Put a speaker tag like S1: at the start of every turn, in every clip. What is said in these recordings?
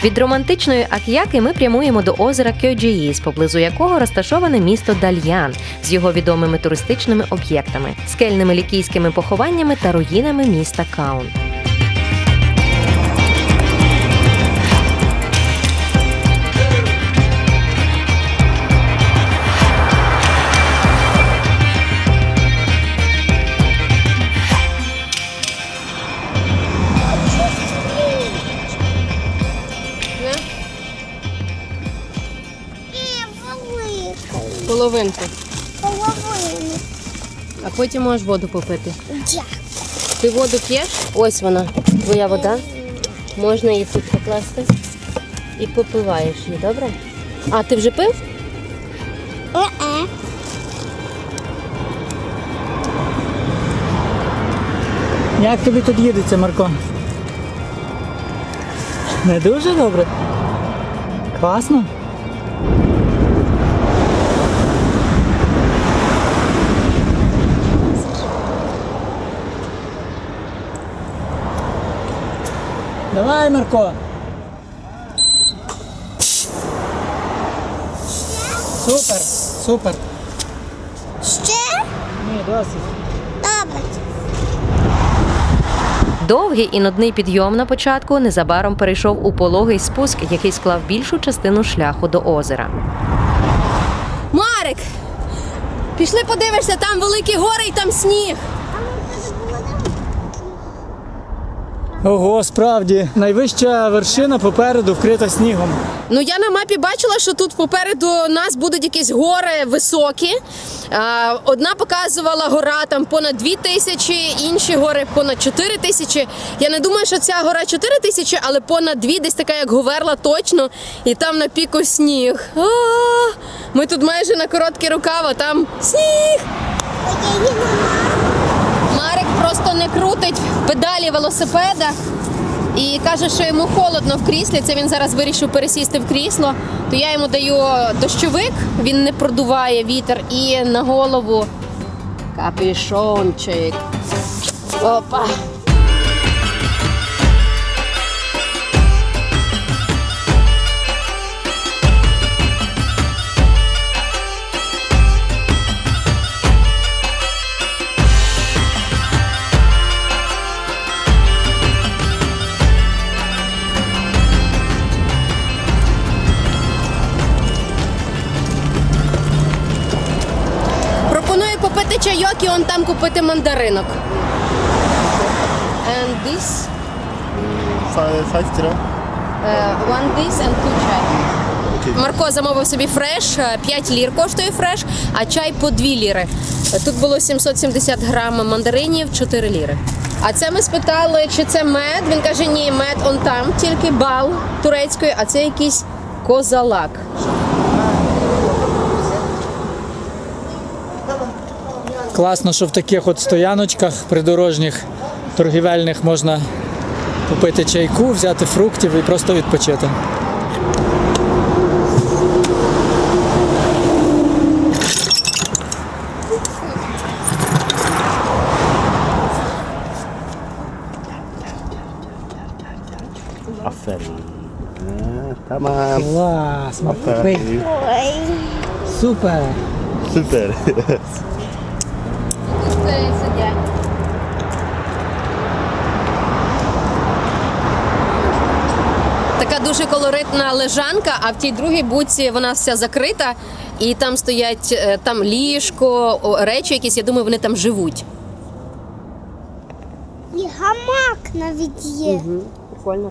S1: Від романтичної Ак'яки ми прямуємо до озера Кьоджіїс, поблизу якого розташоване місто Дальян з його відомими туристичними об'єктами, скельними лікійськими похованнями та руїнами міста Каун.
S2: Половинку.
S3: Половину.
S2: А потім можеш воду попити.
S3: Дякую.
S2: Ти воду п'єш? Ось вона, твоя вода. Можна її тут покласти і попиваєш її, добре? А ти вже пив?
S4: Як тобі тут їдеться, Марко? Не дуже добре? Класно? Давай, Марко! Супер, супер!
S3: Ще?
S4: Ні, досить.
S3: Добре.
S1: Довгий і нудний підйом на початку незабаром перейшов у пологий спуск, який склав більшу частину шляху до озера.
S2: Марик! Пішли подивишся, там великі гори і там сніг.
S4: Ого, справді. Найвища вершина попереду вкрита снігом.
S2: Ну, я на мапі бачила, що тут попереду нас будуть якісь гори високі. Одна показувала гора там понад 2000, інші гори понад 4000. Я не думаю, що ця гора 4000, але понад 2, десь така як Говерла точно. І там на піку сніг. Ми тут майже на короткі рукава, а там сніг. Марик просто не крутить педалі велосипеда і каже, що йому холодно в кріслі. Це він зараз вирішив пересісти в крісло. То я йому даю дощовик, він не продуває вітер, і на голову капюшончик. Опа! Попити чайок і он там купити мандаринок. And this?
S5: 5 lira.
S2: One this and 2 чай. Марко замовив собі фреш, 5 лір коштує фреш, а чай по 2 ліри. Тут було 770 грам мандаринів, 4 ліри. А це ми спитали, чи це мед. Він каже, ні, мед он там, тільки бал турецької, а це якийсь козалак.
S4: Класно, що в таких от стояночках придорожніх, торгівельних можна купити чайку, взяти фруктів і просто відпочити.
S5: Aferin. Tamam.
S4: Клас, Марко, пий.
S3: Ой.
S4: Супер.
S5: Süper.
S2: Така дуже колоритна лежанка, а в тій другій будці вона вся закрита, і там стоять там ліжко, речі якісь, я думаю, вони там живуть.
S3: І гамак навіть є.
S2: Прикольно.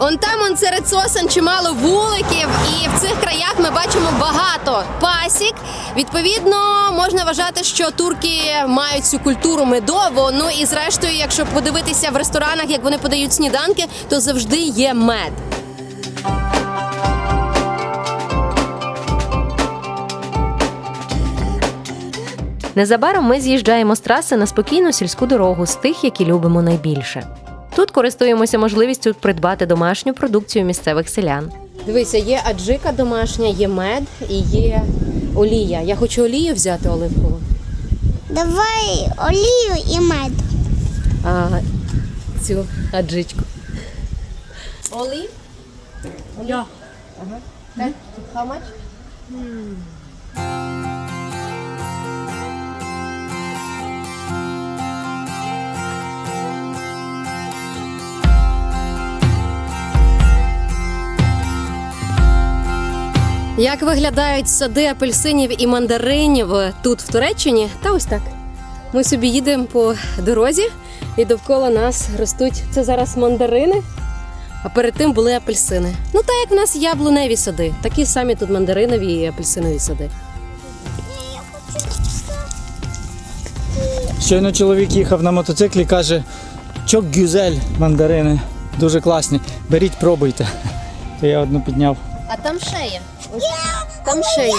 S2: Он там серед сосен чимало вуликів, і в цих краях ми бачимо багато пасік. Відповідно, можна вважати, що турки мають цю культуру медову. Ну і зрештою, якщо подивитися в ресторанах, як вони подають сніданки, то завжди є мед.
S1: Незабаром ми з'їжджаємо з траси на спокійну сільську дорогу з тих, які любимо найбільше. Тут користуємося можливістю придбати домашню продукцію місцевих селян.
S2: Дивися, є аджика домашня, є мед і є олія. Я хочу олію взяти оливкову.
S3: Давай олію і мед.
S2: А цю аджичку. Олів? Ага. How much? Як виглядають сади апельсинів і мандаринів тут, в Туреччині? Та ось так. Ми собі їдемо по дорозі, і довкола нас ростуть, це зараз мандарини, а перед тим були апельсини. Ну так як в нас яблуневі сади, такі самі тут мандаринові і апельсинові сади.
S4: Щойно чоловік їхав на мотоциклі, каже, чок гюзель, мандарини, дуже класні, беріть, пробуйте. То я одну підняв.
S2: А там ще є. Ось, там ще є.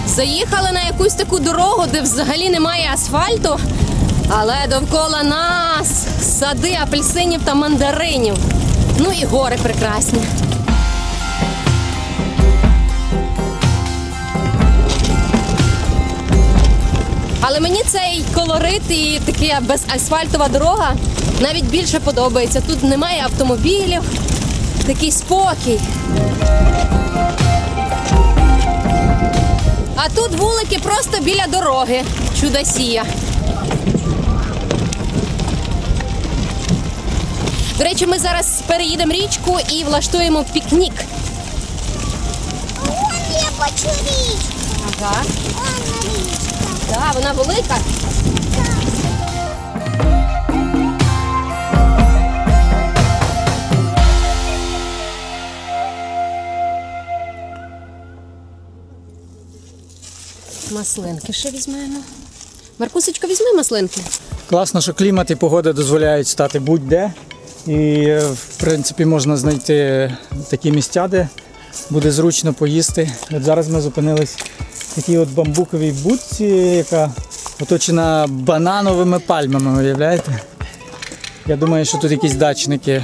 S2: Заїхали на якусь таку дорогу, де взагалі немає асфальту, але довкола нас сади апельсинів та мандаринів. Ну і гори прекрасні. Але мені цей колорит і така безасфальтова дорога навіть більше подобається. Тут немає автомобілів, такий спокій. А тут вулики просто біля дороги. Чудосія. До речі, ми зараз переїдемо річку і влаштуємо пікнік.
S3: Вон я бачу річку.
S2: Ага.
S3: Вон річка.
S2: Так, вона велика. Маслинки ще візьмемо. Маркусечко, візьми маслинки.
S4: Класно, що клімат і погода дозволяють стати будь-де. І, в принципі, можна знайти такі місця, де буде зручно поїсти. От зараз ми зупинились в такій от бамбуковій будці, яка оточена банановими пальмами, уявляєте? Я думаю, що тут якісь дачники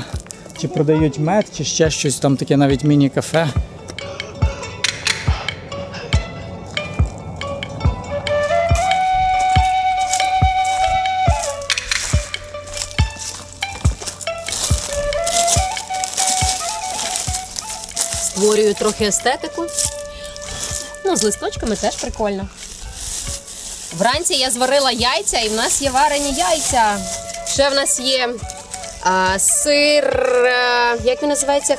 S4: чи продають мед, чи ще щось, там таке навіть міні-кафе.
S2: Створюю трохи естетику. Ну, з листочками теж прикольно. Вранці я зварила яйця, і в нас є варені яйця. Ще в нас є сир, як він називається?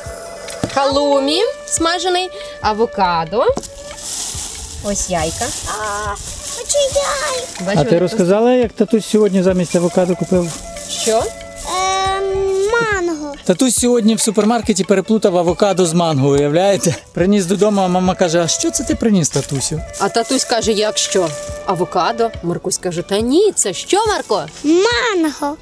S2: Халумі смажений, авокадо. Ось яйка.
S3: Хочу яй.
S2: Бачу,
S4: А ти
S2: вони
S4: розказала, як татусь сьогодні замість авокадо купив?
S2: просто- Що?
S3: Манго.
S4: Татусь сьогодні в супермаркеті переплутав авокадо з манго, уявляєте? Приніс додому, а мама каже, а що це ти приніс, татусю?
S2: А татусь каже, як що? Авокадо? Маркусь каже, та ні, це що, Марко?
S3: Манго.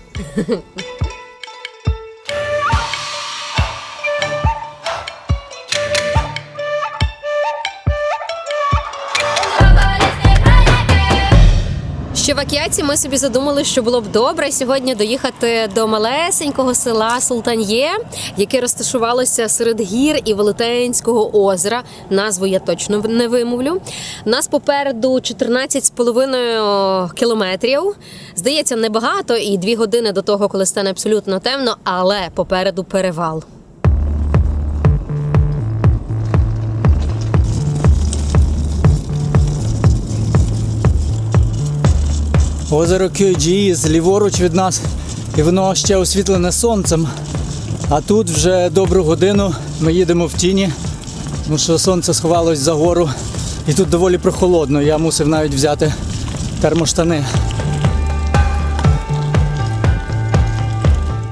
S2: Ще в Ак'яці ми собі задумали, що було б добре сьогодні доїхати до малесенького села Султан'є, яке розташувалося серед гір і Велетенського озера. Назву я точно не вимовлю. Нас попереду 14,5 кілометрів. Здається, небагато, і 2 години до того, коли стане абсолютно темно, але попереду перевал.
S4: Озеро Кьойджіїз ліворуч від нас, і воно ще освітлене сонцем. А тут вже добру годину ми їдемо в тіні, тому що сонце сховалось за гору. І тут доволі прохолодно, я мусив навіть взяти термоштани.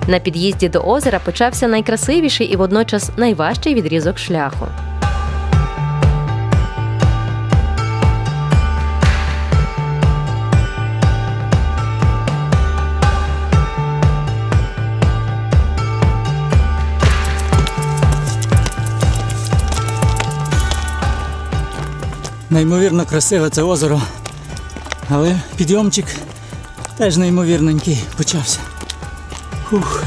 S1: На під'їзді до озера почався найкрасивіший і водночас найважчий відрізок шляху.
S4: Неймовірно красиве це озеро. Але підйомчик теж неймовірненький почався. Фух.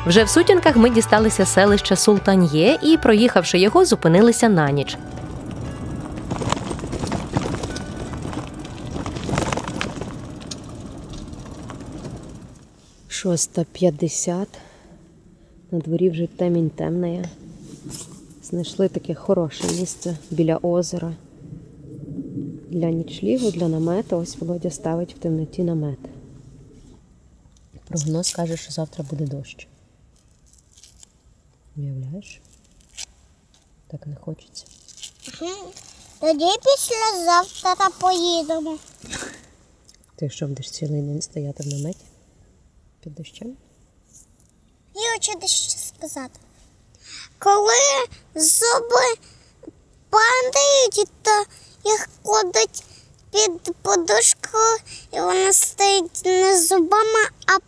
S1: Вже в сутінках ми дісталися селища Султан'є і, проїхавши його, зупинилися на ніч. Шоста 50. На дворі вже темінь темна. Знайшли таке хороше місце біля озера. Для нічлігу, для намету. Ось Володя ставить в темноті намет. Прогноз каже, що завтра буде дощ. Уявляєш? Так не хочеться.
S3: Тоді післязавтра поїдемо.
S1: Ти що, будеш цілий день стояти в наметі? Під дощем?
S3: Я хочу дещо сказати. Коли зуби падають, то їх кладуть під подушку, і вони стоять не зубами, а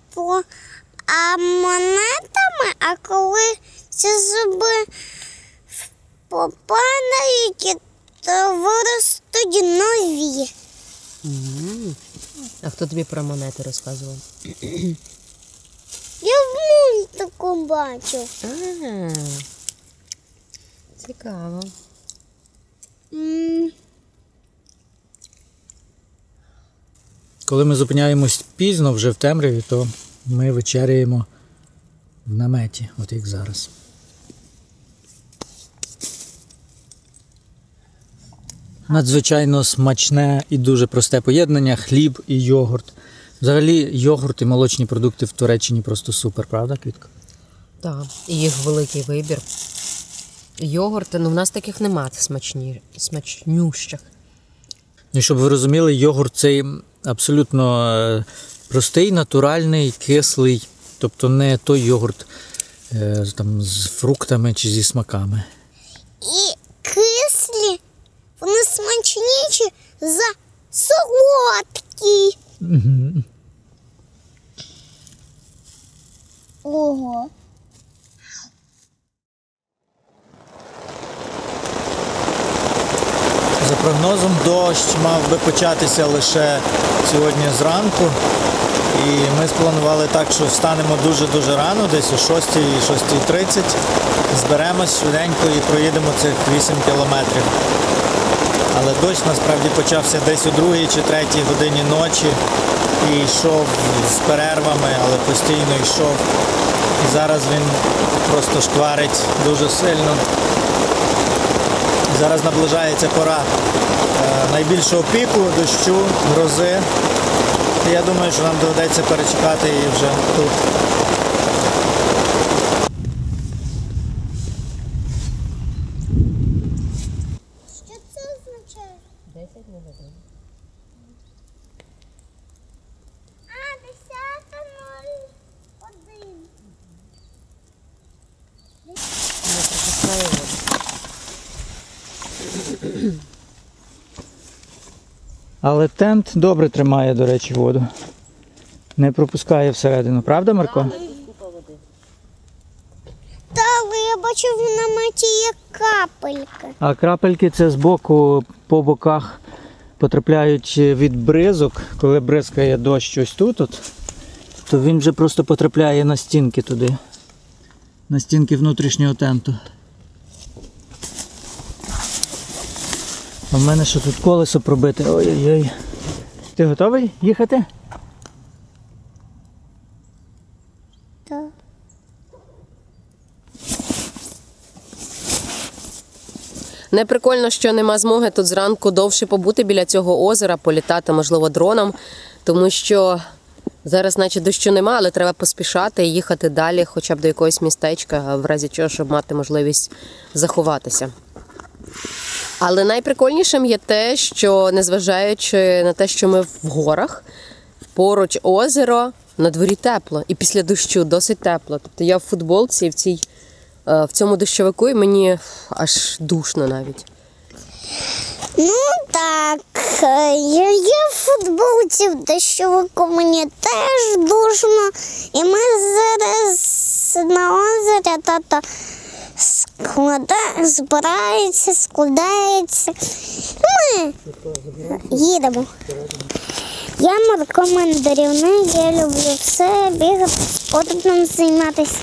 S3: монетами. А коли ці зуби попадають, то виростуть нові.
S1: А хто тобі про монети розказував?
S3: Я в мультику бачу.
S1: Цікаво.
S4: Коли ми зупиняємось пізно, вже в темряві, то ми вечеряємо в наметі, от як зараз. Надзвичайно смачне і дуже просте поєднання – хліб і йогурт. Взагалі йогурт і молочні продукти в Туреччині просто супер, правда, Квітка?
S1: Так, і їх великий вибір. Йогурти, в нас таких нема смачнющих.
S4: І щоб ви розуміли, йогурт цей абсолютно простий, натуральний, кислий. Тобто не той йогурт там, з фруктами чи зі смаками.
S3: І кислі, вони смачніші за солодкі. Ого.
S4: За прогнозом, дощ мав би початися лише сьогодні зранку. І ми спланували так, що встанемо дуже-дуже рано, десь о 6-6:30. Зберемось швиденько і проїдемо цих 8 кілометрів. Але дощ насправді почався десь о 2 чи 3 годині ночі. І йшов з перервами, але постійно йшов. І зараз він просто шкварить дуже сильно. Зараз наближається пора найбільшого піку, дощу, грози. І я думаю, що нам доведеться перечекати її вже тут.
S3: Що це означає?
S1: 10 годин.
S3: А, 10:01.
S1: Не пропускає воду.
S4: Але тент добре тримає, до речі, воду. Не пропускає всередину. Правда, Марко?
S3: Так, але я бачу в наметі є капельки.
S4: А крапельки це збоку, по боках потрапляють від бризок. Коли бризкає дощ ось тут, то він вже просто потрапляє на стінки туди. На стінки внутрішнього тенту. А в мене що тут колесо пробите? Ой-ой-ой. Ти готовий їхати?
S3: Так.
S2: Не прикольно, що нема змоги тут зранку довше побути біля цього озера, політати, можливо, дроном, тому що зараз наче дощу нема, але треба поспішати і їхати далі, хоча б до якогось містечка, в разі чого, щоб мати можливість заховатися. Але найприкольнішим є те, що незважаючи на те, що ми в горах, поруч озеро, на дворі тепло. І після дощу досить тепло. Тобто я в футболці і в цій в цьому дощовику, і мені аж душно навіть.
S3: Ну так, я в футболці в дощовику, мені теж душно. І ми зараз на озері, тато складається. Ми їдемо. Я наркомандрівник, я люблю все, бігати, спортом займатися,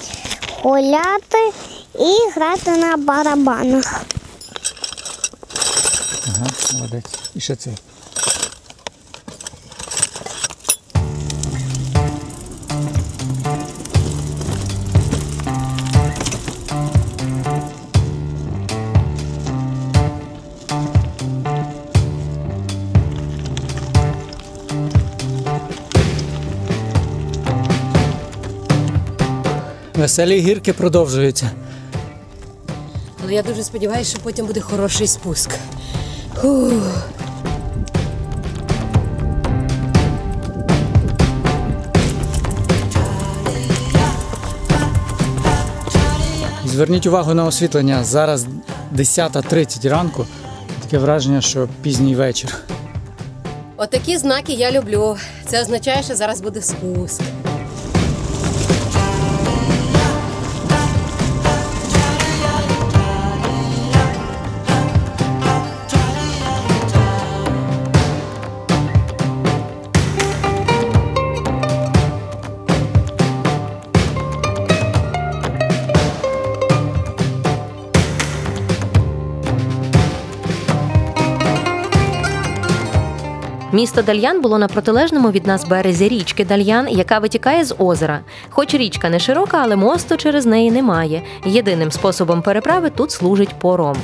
S3: гуляти і грати на барабанах.
S4: Ага, молодець. І ще це. Веселі гірки продовжуються.
S2: Але я дуже сподіваюся, що потім буде хороший спуск. Фух.
S4: Зверніть увагу на освітлення. Зараз 10:30 ранку. Таке враження, що пізній вечір.
S2: Отакі знаки я люблю. Це означає, що зараз буде спуск.
S1: Місто Дальян було на протилежному від нас березі річки Дальян, яка витікає з озера. Хоч річка не широка, але мосту через неї немає. Єдиним способом переправи тут служить пором.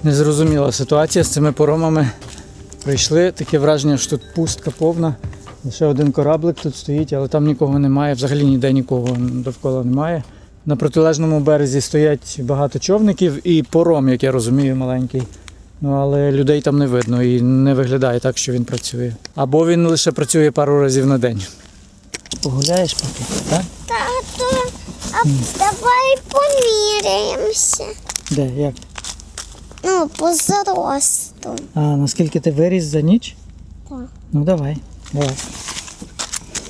S4: Незрозуміла ситуація з цими поромами. Прийшли, таке враження, що тут пустка повна. Лише один кораблик тут стоїть, але там нікого немає, взагалі ніде нікого довкола немає. На протилежному березі стоять багато човників і пором, як я розумію, маленький. Ну, але людей там не видно і не виглядає так, що він працює. Або він лише працює пару разів на день. Погуляєш поки, так?
S3: Тато, а давай поміряємося.
S4: Де, як?
S3: Ну, по зросту.
S4: А наскільки ти виріс за ніч?
S3: Так.
S4: Ну давай.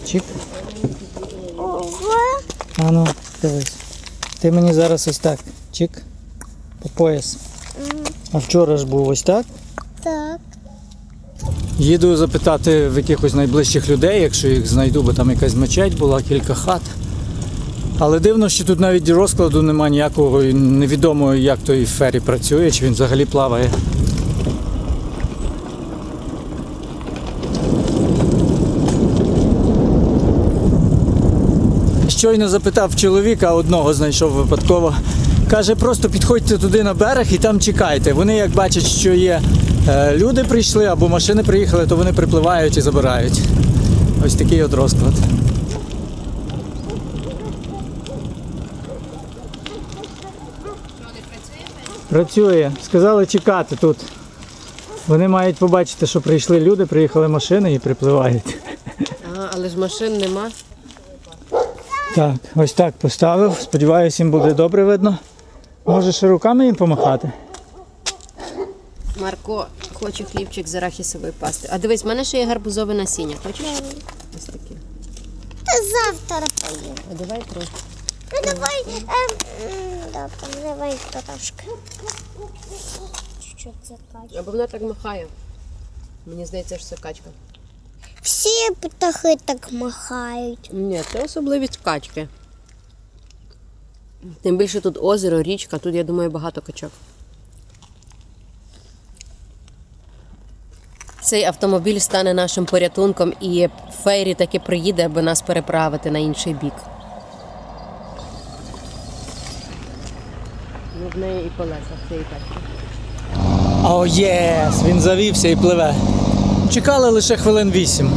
S4: Чик.
S3: Ого.
S4: А ну, дивись. Ти мені зараз ось так. Чик. По пояс. А вчора ж був ось так.
S3: Так.
S4: Їду запитати в якихось найближчих людей, якщо їх знайду, бо там якась мечеть була, кілька хат. Але дивно, що тут навіть розкладу немає ніякого, і невідомо, як той фері працює, чи він взагалі плаває. Щойно запитав чоловіка, одного знайшов випадково. Каже, просто підходьте туди на берег і там чекайте. Вони як бачать, що є люди прийшли або машини приїхали, то вони припливають і забирають. Ось такий от розклад. Працює. Сказали чекати тут. Вони мають побачити, що прийшли люди, приїхали машини і припливають.
S2: Але ж машин нема.
S4: Так, ось так поставив. Сподіваюся, їм буде добре видно. Може ще руками їм помахати?
S2: Марко хоче хлібчик з арахісової пасти. А дивись, в мене ще є гарбузове насіння. Хочеш? Ось таке.
S3: Та завтра поїм.
S2: А давай трохи.
S3: Ну давай, добре, давай трошки. Чуть-чуть закачу.
S2: Або вона так махає. Мені здається, що це качка.
S3: Всі птахи так махають.
S2: Ні, це особливість качки. Тим більше тут озеро, річка, тут, я думаю, багато качок. Цей автомобіль стане нашим порятунком і фейрі таки приїде, аби нас переправити на інший бік. Ну, в неї і колеса, цієї качки.
S4: О, єс! Він завівся і пливе. Чекали лише хвилин 8.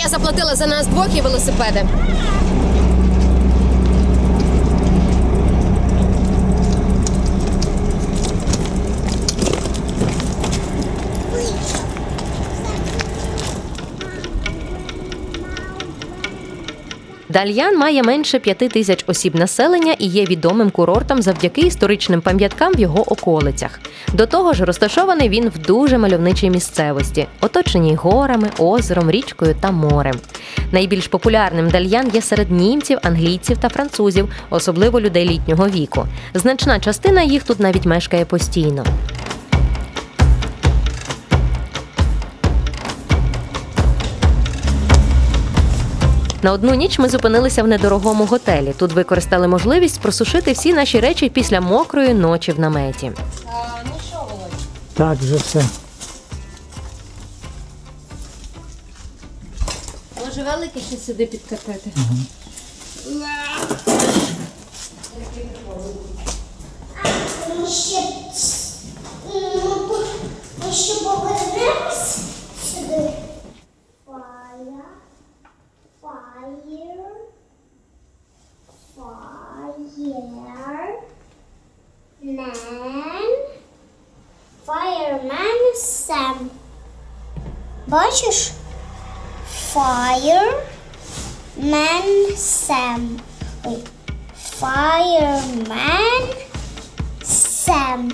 S2: я заплатила за нас двох і велосипеди.
S1: Дальян має менше 5 тисяч осіб населення і є відомим курортом завдяки історичним пам'яткам в його околицях. До того ж, розташований він в дуже мальовничій місцевості, оточеній горами, озером, річкою та морем. Найбільш популярним Дальян є серед німців, англійців та французів, особливо людей літнього віку. Значна частина їх тут навіть мешкає постійно. На одну ніч ми зупинилися в недорогому готелі. Тут використали можливість просушити всі наші речі після мокрої ночі в наметі.
S2: Ну що, Володь?
S4: Так, вже все.
S2: Може велике ще сюди підкатити?
S3: Ми ще повернемось сюди. Fire. Fireman Sam. Бачиш? Fireman Sam. Ой. Fireman Sam.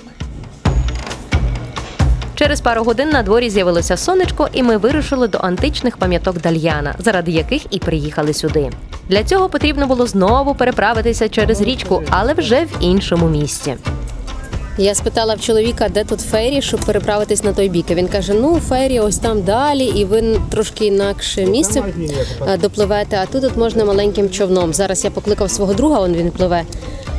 S1: Через пару годин на дворі з'явилося сонечко, і ми вирушили до античних пам'яток Дальяна, заради яких і приїхали сюди. Для цього потрібно було знову переправитися через річку, але вже в іншому місці.
S2: Я спитала в чоловіка, де тут фері, щоб переправитись на той бік. І він каже, ну фері ось там далі, і ви трошки інакше місце допливете, а тут можна маленьким човном. Зараз я покликав свого друга, він пливе,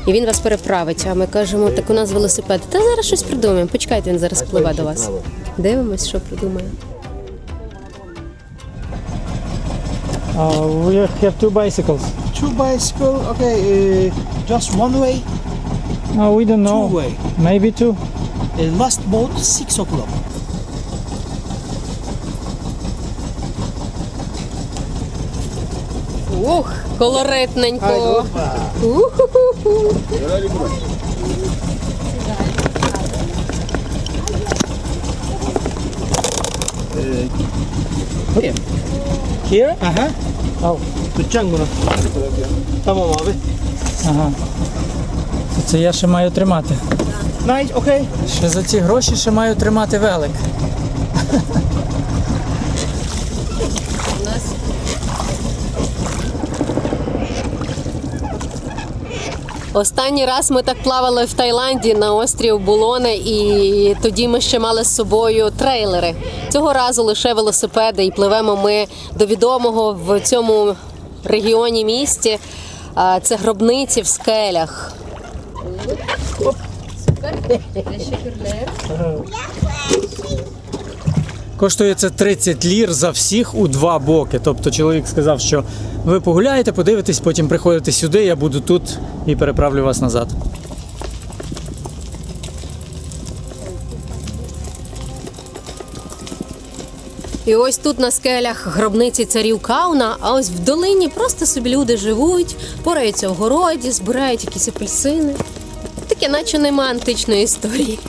S2: і він вас переправить. А ми кажемо, так у нас велосипед. Та зараз щось придумаємо, почекайте, він зараз пливе до вас. Дивимось, що придумає.
S4: We have two bicycles.
S6: Two bicycle, okay, just one way,
S4: We don't know.
S6: two way.
S4: Maybe two.
S6: Last boat 6 o'clock.
S2: Ух, колоритненько. Уху-ху-ху.
S4: Here?
S6: Aha.
S4: Oh.
S6: Tutacağım bunu. Tamam abi.
S4: Ага. Це я ще маю тримати.
S6: Nice, okay.
S4: Ще за ці гроші ще маю тримати велик.
S2: Останній раз ми так плавали в Таїланді на острів Булоне, і тоді ми ще мали з собою трейлери. Цього разу лише велосипеди, і пливемо ми до відомого в цьому регіоні місті. Це гробниці в скелях.
S4: Коштує це 30 лір за всіх у 2 боки. Тобто чоловік сказав, що ви погуляєте, подивитесь, потім приходите сюди, я буду тут і переправлю вас назад.
S2: І ось тут на скелях гробниці царів Кауна, а ось в долині просто собі люди живуть, пораються в городі, збирають якісь апельсини. Таке наче нема античної історії.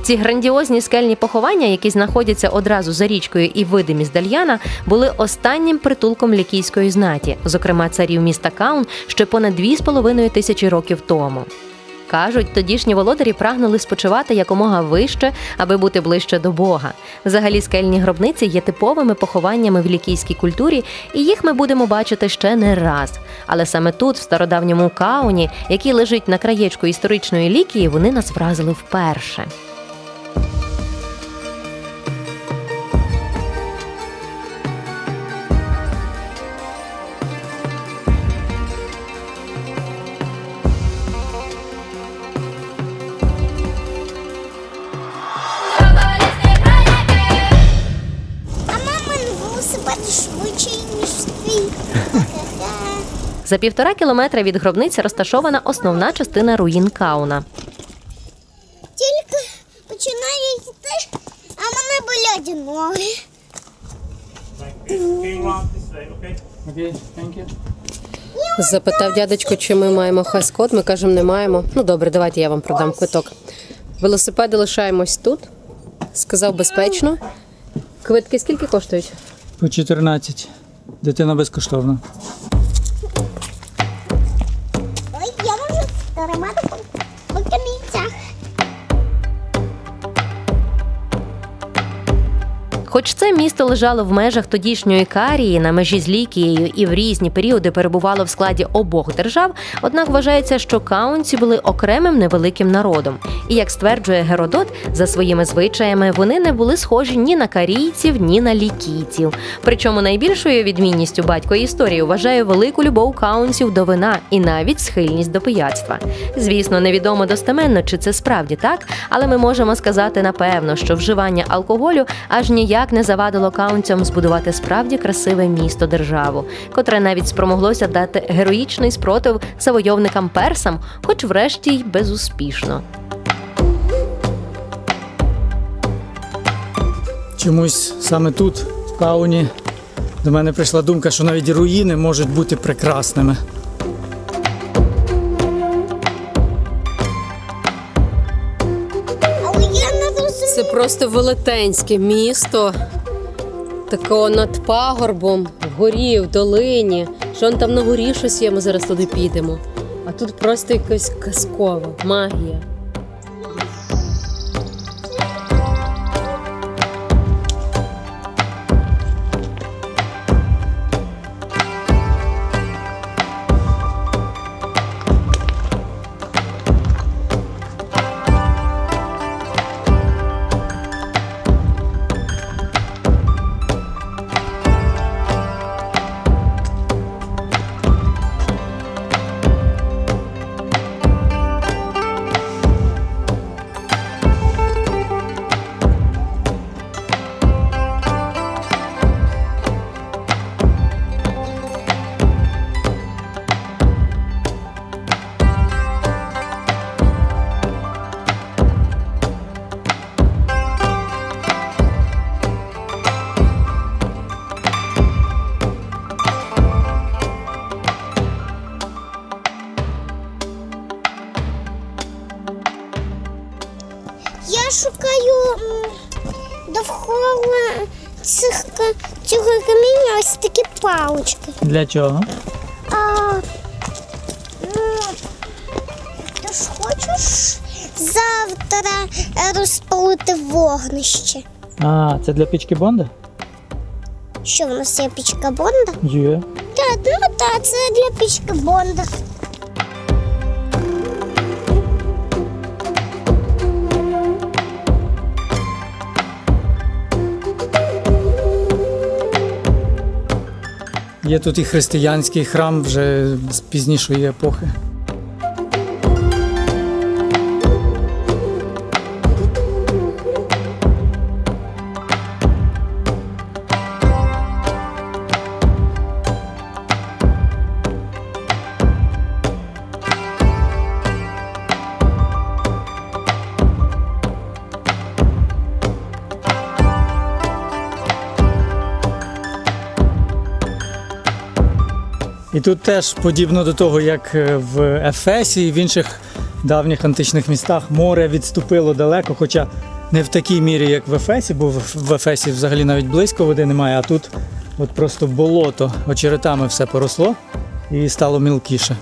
S1: Ці грандіозні скельні поховання, які знаходяться одразу за річкою і видимі з Дальяна, були останнім притулком лікійської знаті, зокрема царів міста Каун, ще понад 2,5 тисячі років тому. Кажуть, тодішні володарі прагнули спочивати якомога вище, аби бути ближче до Бога. Взагалі, скельні гробниці є типовими похованнями в лікійській культурі, і їх ми будемо бачити ще не раз. Але саме тут, в стародавньому Кауні, який лежить на краєчку історичної Лікії, вони нас вразили вперше.
S3: А мамин велосипед швидший, ніж твій.
S1: За 1,5 кілометра від гробниці розташована основна частина руїн Кауна.
S3: Тільки починаю йти, а мене болять ноги.
S2: Запитав дядечко, чи ми маємо хас-код. Ми кажемо, не маємо. Ну добре, давайте я вам продам квиток. Велосипеди лишаємось тут. Сказав безпечно. Квитки скільки коштують?
S4: По 14. Дитина безкоштовна.
S3: Ой, я можу тримати по камінцях.
S1: Хоч це місто лежало в межах тодішньої Карії, на межі з Лікією і в різні періоди перебувало в складі обох держав, однак вважається, що каунці були окремим невеликим народом. І, як стверджує Геродот, за своїми звичаями вони не були схожі ні на карійців, ні на лікійців. Причому найбільшою відмінністю батько історії вважає велику любов каунців до вина і навіть схильність до пияцтва. Звісно, невідомо достеменно, чи це справді так, але ми можемо сказати напевно, що вживання алкоголю аж ніяк не завадило каунцям збудувати справді красиве місто-державу, котре навіть спромоглося дати героїчний спротив завойовникам-персам, хоч врешті й безуспішно.
S4: Чомусь саме тут, в Кауні, до мене прийшла думка, що навіть руїни можуть бути прекрасними.
S3: Але я не розумію.
S2: Це просто велетенське місто. Такого над пагорбом, вгорі, в долині. Що он там на горі щось є, ми зараз туди підемо. А тут просто якась казкова магія.
S3: Я шукаю довкола цього каміння ось такі палички.
S4: Для чого?
S3: Ти ж хочеш завтра розпалити вогнище?
S4: А, це для пічки Бонда?
S3: Що в нас є пічка Бонда?
S4: Є.
S3: Так, це для пічки Бонда.
S4: Є тут і християнський храм вже з пізнішої епохи. І тут теж подібно до того, як в Ефесі і в інших давніх античних містах, море відступило далеко, хоча не в такій мірі, як в Ефесі, бо в Ефесі взагалі навіть близько води немає, а тут от просто болото, очеретами все поросло і стало мілкіше.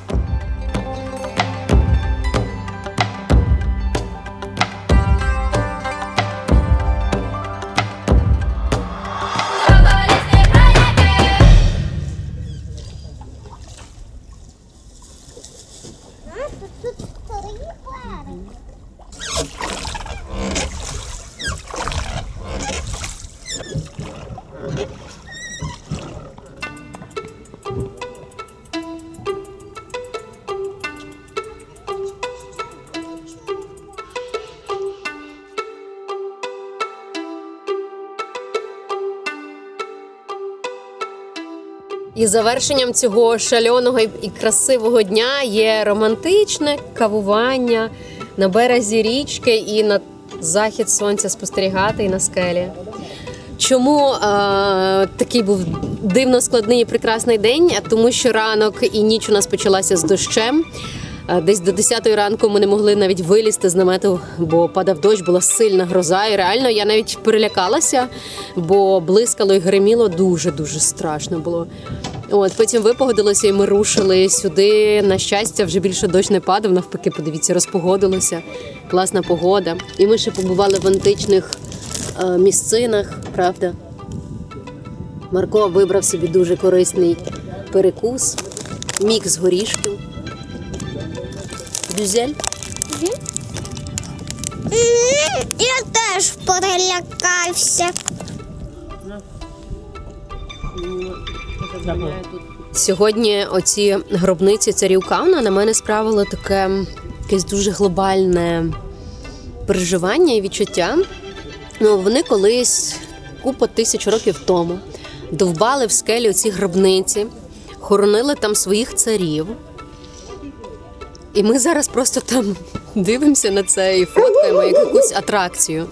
S3: Тут старий берег.
S2: І завершенням цього шальоного і красивого дня є романтичне кавування на березі річки і на захід сонця спостерігати і на скелі. Чому такий був дивно складний і прекрасний день? Тому що ранок і ніч у нас почалася з дощем. Десь до 10-ї ранку ми не могли навіть вилізти з намету, бо падав дощ, була сильна гроза. І реально я навіть перелякалася, бо блискало і гриміло, дуже-дуже страшно було. Потім випогодилося і ми рушили сюди. На щастя, вже більше дощ не падав, навпаки, подивіться, розпогодилося. Класна погода. І ми ще побували в античних місцинах, правда. Марко вибрав собі дуже корисний перекус, мікс горішків. Дюзель?
S3: Я теж перелякався.
S2: Сьогодні оці гробниці царів Кауна на мене справило таке якесь дуже глобальне переживання і відчуття. Вони колись купа тисяч років тому довбали в скелі ці гробниці, хоронили там своїх царів. І ми зараз просто там дивимося на це і фоткаємо як якусь атракцію.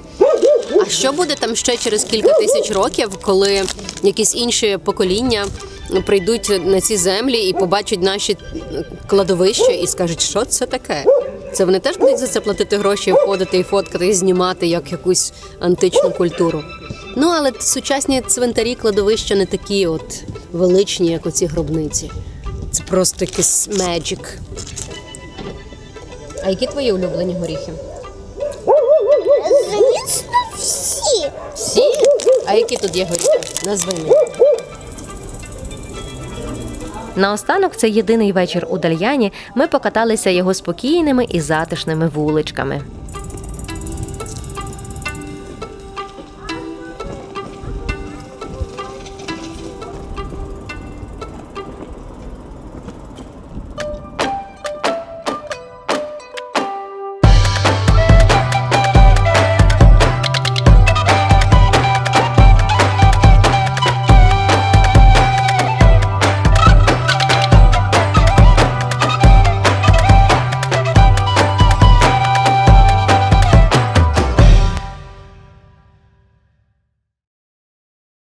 S2: А що буде там ще через кілька тисяч років, коли якісь інші покоління прийдуть на ці землі і побачать наші кладовища і скажуть, що це таке? Це вони теж будуть за це платити гроші, входити і фоткати, і знімати як якусь античну культуру. Але сучасні цвинтарі, кладовища не такі от величні, як оці гробниці. Це просто якийсь меджик. А які твої улюблені горіхи?
S3: Звісно, всі.
S2: Всі? А які тут є горіхи? Назви мені.
S1: Наостанок, цей єдиний вечір у Дальяні, ми покаталися його спокійними і затишними вуличками.